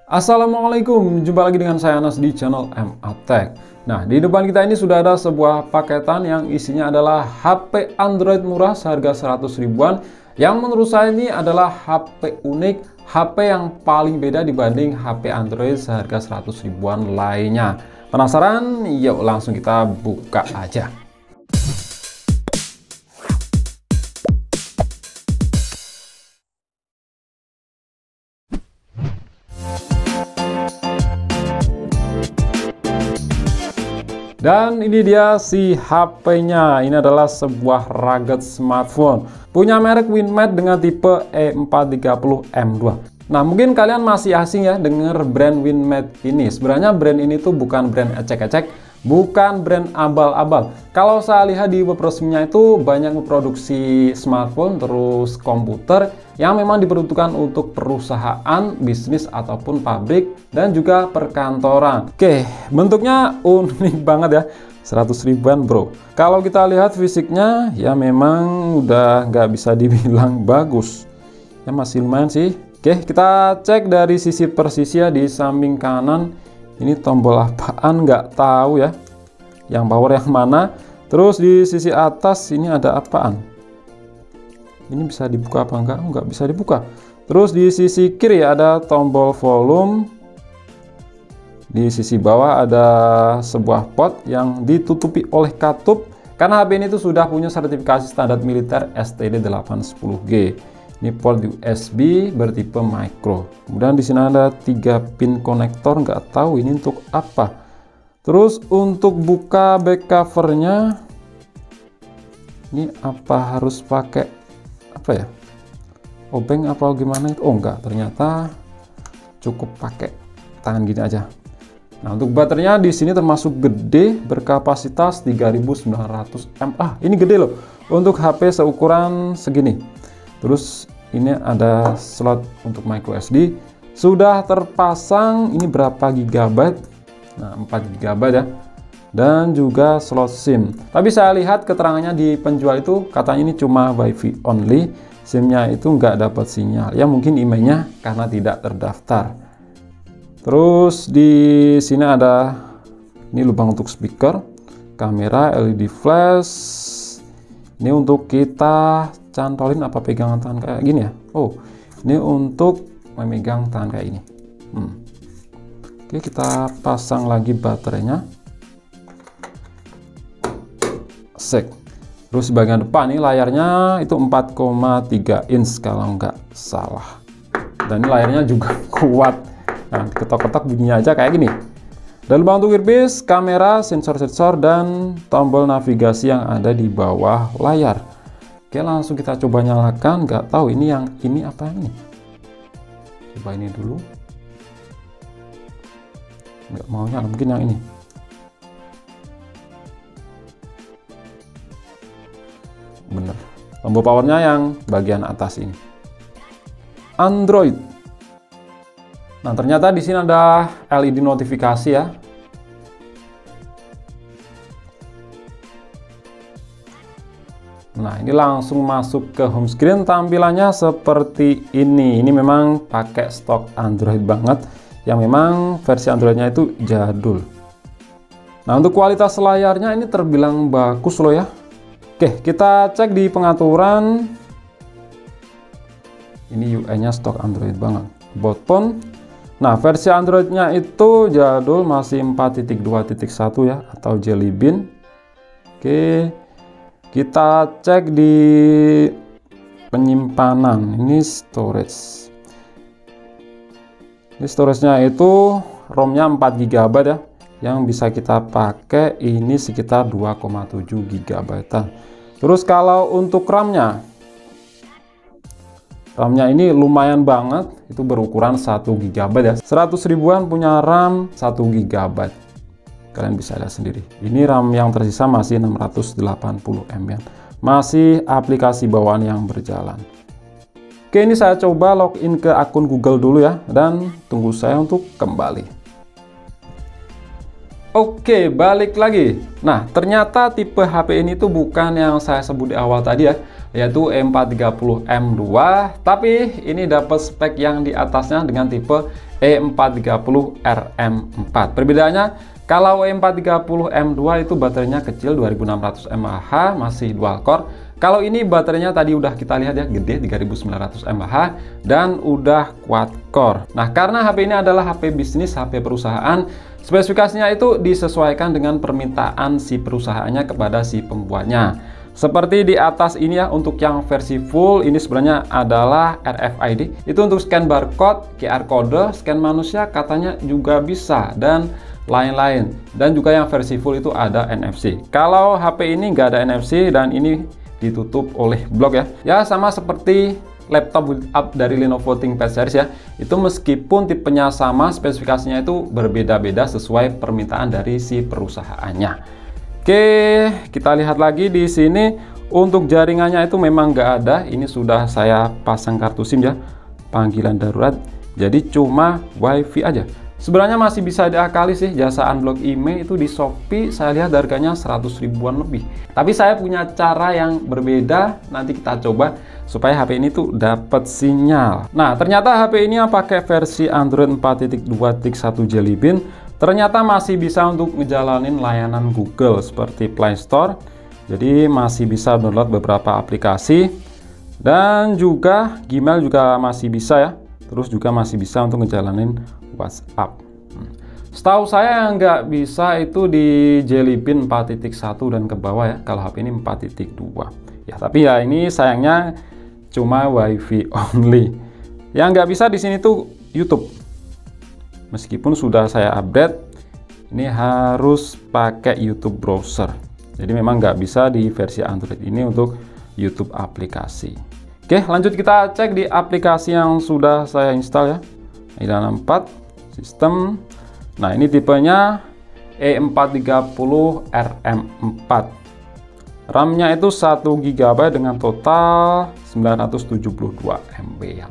Assalamualaikum, jumpa lagi dengan saya Anas di channel MA Tech. Nah, di depan kita ini sudah ada sebuah paketan yang isinya adalah HP Android murah seharga 100 ribuan, yang menurut saya ini adalah HP unik, HP yang paling beda dibanding HP Android seharga 100 ribuan lainnya. Penasaran? Yuk langsung kita buka aja. Dan ini dia si HP-nya. Ini adalah sebuah rugged smartphone. Punya merek Winmate dengan tipe E430M2. Nah, mungkin kalian masih asing ya dengar brand Winmate ini. Sebenarnya brand ini tuh bukan brand ecek-ecek, bukan brand abal-abal. Kalau saya lihat di web resminya itu banyak memproduksi smartphone terus komputer yang memang diperuntukkan untuk perusahaan, bisnis ataupun pabrik dan juga perkantoran. Oke, bentuknya unik banget ya. 100 ribuan bro. Kalau kita lihat fisiknya ya memang udah nggak bisa dibilang bagus. Ya masih lumayan sih. Oke, kita cek dari sisi persisi ya. Di samping kanan ini tombol apaan nggak tahu ya. Yang power yang mana. Terus di sisi atas ini ada apaan? Ini bisa dibuka apa enggak? Enggak bisa dibuka. Terus di sisi kiri ada tombol volume. Di sisi bawah ada sebuah port yang ditutupi oleh katup. Karena HP ini tuh sudah punya sertifikasi standar militer STD810G. Ini port USB bertipe micro. Kemudian di sini ada 3 pin konektor, nggak tahu ini untuk apa. Terus untuk buka back covernya, ini apa harus pakai apa ya? Obeng apa gimana itu? Oh enggak, ternyata cukup pakai tangan gini aja. Nah, untuk baterainya di sini termasuk gede, berkapasitas 3900 mAh. Ini gede loh untuk HP seukuran segini. Terus ini ada slot untuk micro SD. Sudah terpasang ini berapa gigabyte? Nah, 4 GB ya. Dan juga slot SIM. Tapi saya lihat keterangannya di penjual itu katanya ini cuma WiFi only. SIM-nya itu nggak dapat sinyal. Ya mungkin emailnya karena tidak terdaftar. Terus di sini ada ini lubang untuk speaker, kamera, LED flash. Ini untuk kita cantolin apa pegangan tangan kayak gini ya. Oh, ini untuk memegang tangan kayak ini. Oke, kita pasang lagi baterainya. Sek. Terus bagian depan ini layarnya itu 4,3 inch kalau nggak salah. Dan ini layarnya juga kuat. Nah, ketok-ketok bunyinya aja kayak gini. Dan lubang untuk earpiece, kamera, sensor-sensor, dan tombol navigasi yang ada di bawah layar. Oke, langsung kita coba nyalakan. Nggak tahu ini yang ini apa ini. Coba ini dulu. Nggak mau nyala, mungkin yang ini. Bener. Tombol powernya yang bagian atas ini. Android. Nah, ternyata di sini ada LED notifikasi ya. Nah, ini langsung masuk ke home screen, tampilannya seperti ini. Ini memang pakai stok Android banget, yang memang versi Androidnya itu jadul. Nah, untuk kualitas layarnya ini terbilang bagus loh ya. Oke, kita cek di pengaturan. Ini UI-nya stok Android banget. About phone. Nah, versi Androidnya itu jadul, masih 4.2.1 ya, atau Jelly Bean. Oke, kita cek di penyimpanan. Ini storage. Ini storage-nya itu ROM-nya 4 GB ya, yang bisa kita pakai ini sekitar 2,7 GB. Terus kalau untuk RAM-nya, RAM-nya ini lumayan banget, itu berukuran 1 GB ya. 100 ribuan punya RAM 1 GB. Kalian bisa lihat sendiri. Ini RAM yang tersisa masih 680 MB. Masih aplikasi bawaan yang berjalan. Oke, ini saya coba login ke akun Google dulu ya, dan tunggu saya untuk kembali. Oke, balik lagi. Nah, ternyata tipe HP ini tuh bukan yang saya sebut di awal tadi ya. yaitu E430M2, tapi ini dapat spek yang di atasnya dengan tipe E430RM4. Perbedaannya, kalau E430M2 itu baterainya kecil 2600 mAh, masih dual core. Kalau ini baterainya tadi udah kita lihat ya, gede 3900 mAh dan udah quad core. Nah, karena HP ini adalah HP bisnis, HP perusahaan, spesifikasinya itu disesuaikan dengan permintaan si perusahaannya kepada si pembuatnya. Seperti di atas ini ya, untuk yang versi full ini sebenarnya adalah RFID. Itu untuk scan barcode, QR code, scan manusia katanya juga bisa, dan lain-lain. Dan juga yang versi full itu ada NFC. Kalau HP ini nggak ada NFC dan ini ditutup oleh blok ya. Ya sama seperti laptop build up dari Lenovo ThinkPad series ya. Itu meskipun tipenya sama, spesifikasinya itu berbeda-beda sesuai permintaan dari si perusahaannya. Oke, kita lihat lagi di sini untuk jaringannya itu memang nggak ada. Ini sudah saya pasang kartu SIM ya, panggilan darurat. Jadi cuma WiFi aja. Sebenarnya masih bisa diakali sih, jasa unblock IMEI itu di Shopee saya lihat harganya 100 ribuan lebih. Tapi saya punya cara yang berbeda, nanti kita coba supaya HP ini tuh dapat sinyal. Nah, ternyata HP ini yang pakai versi Android 4.2.1 Jelly Bean ternyata masih bisa untuk ngejalanin layanan Google seperti Play Store. Jadi masih bisa download beberapa aplikasi dan juga Gmail juga masih bisa ya. Terus juga masih bisa untuk ngejalanin WhatsApp. Setahu saya yang nggak bisa itu di Jelly Bean 4.1 dan ke bawah ya, kalau HP ini 4.2 ya. Tapi ya ini sayangnya cuma WiFi only. Yang nggak bisa di sini tuh YouTube. Meskipun sudah saya update, ini harus pakai YouTube browser. Jadi memang nggak bisa di versi Android ini untuk YouTube aplikasi. Oke, lanjut kita cek di aplikasi yang sudah saya install ya. Dalam 4 sistem. Nah, ini tipenya E430RM4. RAM-nya itu 1 GB dengan total 972 MB ya.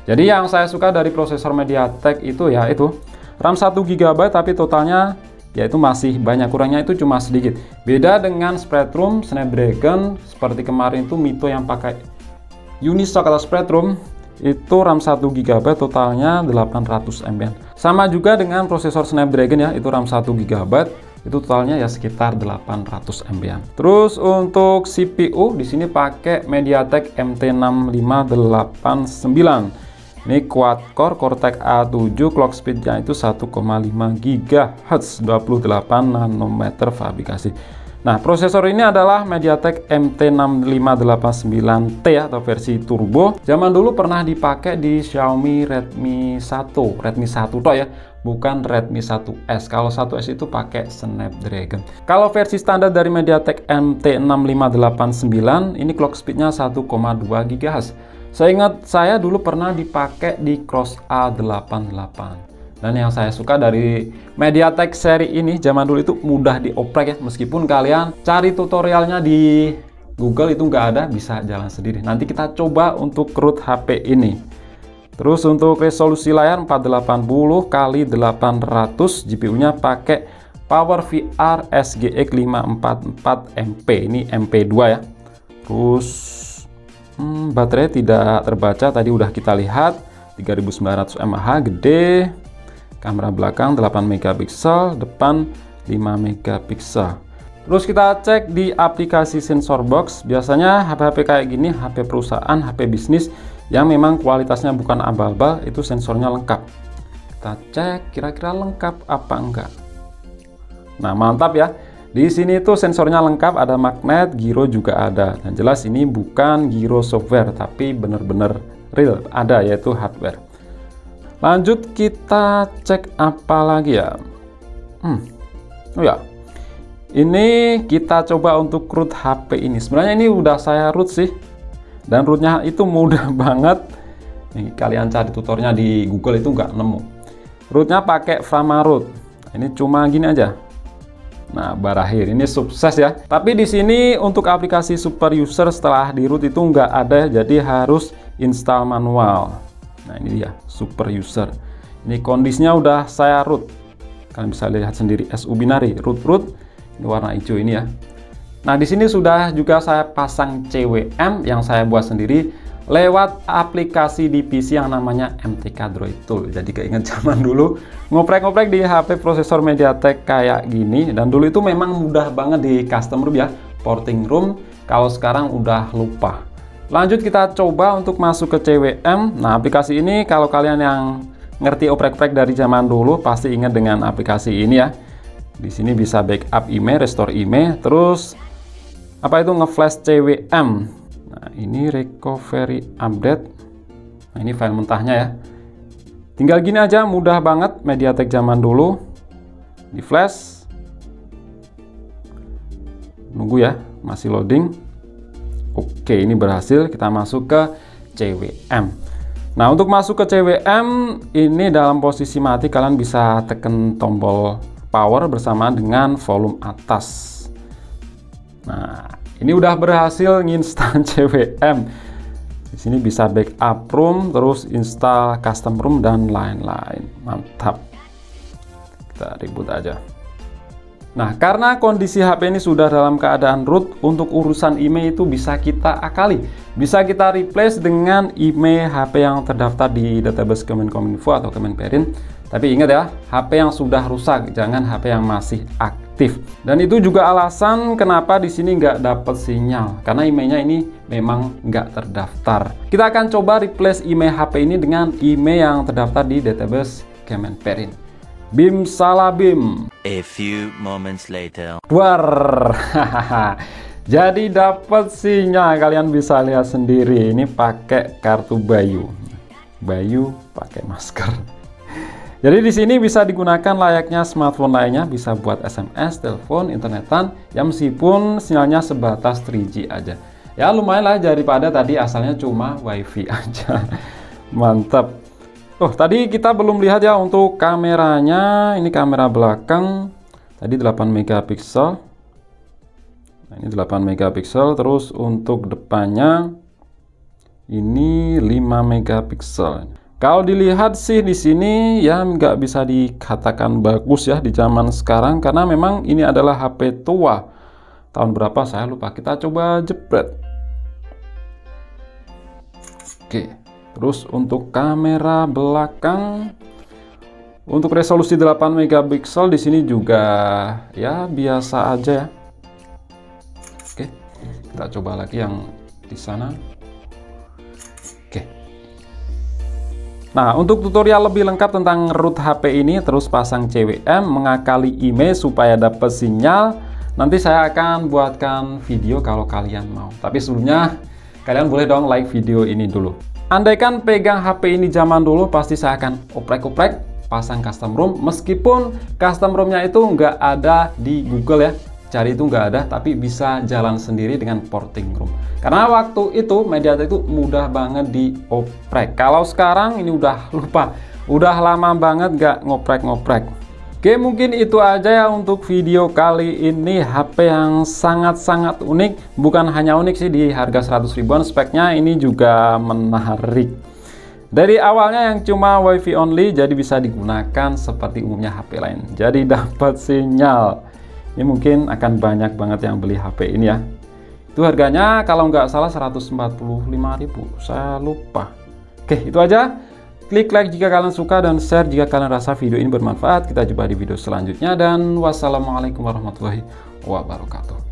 Jadi yang saya suka dari prosesor MediaTek itu ya itu RAM 1 GB tapi totalnya yaitu masih banyak, kurangnya itu cuma sedikit. Beda dengan Spreadtrum, Snapdragon seperti kemarin itu Mito yang pakai Unisoc atau Spreadtrum itu RAM 1 GB totalnya 800 MB. Sama juga dengan prosesor Snapdragon ya, itu RAM 1 GB itu totalnya ya sekitar 800 MB. Terus untuk CPU di sini pakai MediaTek MT6589. Ini quad core Cortex A7, clock speednya itu 1,5 GHz, 28 nanometer fabrikasi. Nah, prosesor ini adalah MediaTek MT6589T ya, atau versi turbo. Zaman dulu pernah dipakai di Xiaomi Redmi 1 toh ya, bukan Redmi 1S. Kalau 1S itu pakai Snapdragon. Kalau versi standar dari MediaTek MT6589, ini clock speednya 1,2 GHz. Saya ingat saya dulu pernah dipakai di Cross A88. Dan yang saya suka dari MediaTek seri ini zaman dulu itu mudah dioprek ya, meskipun kalian cari tutorialnya di Google itu nggak ada, bisa jalan sendiri. Nanti kita coba untuk root HP ini. Terus untuk resolusi layar 480 x 800, GPU-nya pakai PowerVR SGX 544 MP, ini MP2 ya. Terus baterai tidak terbaca, tadi udah kita lihat 3900 mAh, gede. Kamera belakang 8 megapiksel, depan 5 megapiksel. Terus kita cek di aplikasi sensor box. Biasanya HP-HP kayak gini, HP perusahaan, HP bisnis yang memang kualitasnya bukan abal-abal, itu sensornya lengkap. Kita cek kira-kira lengkap apa enggak. Nah, mantap ya. Di sini tuh sensornya lengkap, ada magnet, gyro juga ada. Dan jelas ini bukan gyro software, tapi bener-bener real, ada, yaitu hardware. Lanjut kita cek apa lagi ya. Oh ya, ini kita coba untuk root HP ini. Sebenarnya ini udah saya root sih, dan rootnya itu mudah banget. Nih, kalian cari tutorialnya di Google itu nggak nemu. Rootnya pakai Framaroot. Ini cuma gini aja. Nah, berakhir ini sukses ya. Tapi di sini untuk aplikasi super user setelah di root itu nggak ada, jadi harus install manual. Nah, ini dia super user. Ini kondisinya udah saya root. Kalian bisa lihat sendiri SU binary root. Ini warna hijau ini ya. Nah, di sini sudah juga saya pasang CWM yang saya buat sendiri lewat aplikasi di PC yang namanya MTK Droid Tool. Jadi keinget zaman dulu ngoprek-ngoprek di HP prosesor MediaTek kayak gini, dan dulu itu memang mudah banget di custom room ya, porting room. Kalau sekarang udah lupa. Lanjut kita coba untuk masuk ke CWM. Nah, aplikasi ini kalau kalian yang ngerti oprek-oprek dari zaman dulu pasti ingat dengan aplikasi ini ya. Di sini bisa backup email, restore email, terus apa itu nge-flash CWM. Nah, ini recovery update. Nah, ini file mentahnya ya. Tinggal gini aja, mudah banget, MediaTek zaman dulu. Di flash. Nunggu ya, masih loading. Oke, ini berhasil. Kita masuk ke CWM. Nah, untuk masuk ke CWM ini dalam posisi mati, kalian bisa tekan tombol power bersamaan dengan volume atas. Nah, ini udah berhasil nginstal CWM. Di sini bisa backup room, terus install custom room dan lain-lain. Mantap. Kita reboot aja. Nah, karena kondisi HP ini sudah dalam keadaan root, untuk urusan email itu bisa kita akali. Bisa kita replace dengan email HP yang terdaftar di database Kemenkominfo atau Kemenperin. Tapi ingat ya, HP yang sudah rusak, jangan HP yang masih aktif. Dan itu juga alasan kenapa di sini nggak dapat sinyal, karena emailnya ini memang nggak terdaftar. Kita akan coba replace email HP ini dengan email yang terdaftar di database Kemenperin. Bim salah bim. A few moments later. War. Jadi dapat sinyal, kalian bisa lihat sendiri. Ini pakai kartu Bayu. Bayu pakai masker. Jadi di sini bisa digunakan layaknya smartphone lainnya, bisa buat SMS, telepon, internetan, ya meskipun sinyalnya sebatas 3G aja. Ya lumayan lah daripada tadi asalnya cuma WiFi aja. Mantap. Oh, tadi kita belum lihat ya untuk kameranya. Ini kamera belakang. Tadi 8 megapiksel. Nah, ini 8 megapiksel. Terus untuk depannya ini 5 megapiksel. Kalau dilihat sih di sini ya nggak bisa dikatakan bagus ya di zaman sekarang, karena memang ini adalah HP tua. Tahun berapa saya lupa. Kita coba jepret. Oke. Terus untuk kamera belakang, untuk resolusi 8 megapiksel di sini juga ya biasa aja ya. Oke. Kita coba lagi yang di sana. Oke. Nah, untuk tutorial lebih lengkap tentang root HP ini, terus pasang CWM, mengakali email supaya dapat sinyal, nanti saya akan buatkan video kalau kalian mau. Tapi sebelumnya, kalian boleh dong like video ini dulu. Andaikan pegang HP ini zaman dulu, pasti saya akan oprek-oprek, pasang custom ROM, meskipun custom ROM-nya itu nggak ada di Google ya. Cari itu nggak ada, tapi bisa jalan sendiri dengan porting room. Karena waktu itu MediaTek itu mudah banget dioprek. Kalau sekarang ini udah lupa, udah lama banget nggak ngoprek-ngoprek. Oke, mungkin itu aja ya untuk video kali ini. HP yang sangat-sangat unik, bukan hanya unik sih, di harga 100 ribuan, speknya ini juga menarik. Dari awalnya yang cuma WiFi only, jadi bisa digunakan seperti umumnya HP lain. Jadi dapat sinyal. Ini mungkin akan banyak banget yang beli HP ini ya. Itu harganya kalau nggak salah 145.000, saya lupa. Oke, itu aja. Klik like jika kalian suka dan share jika kalian rasa video ini bermanfaat. Kita jumpa di video selanjutnya dan wassalamualaikum warahmatullahi wabarakatuh.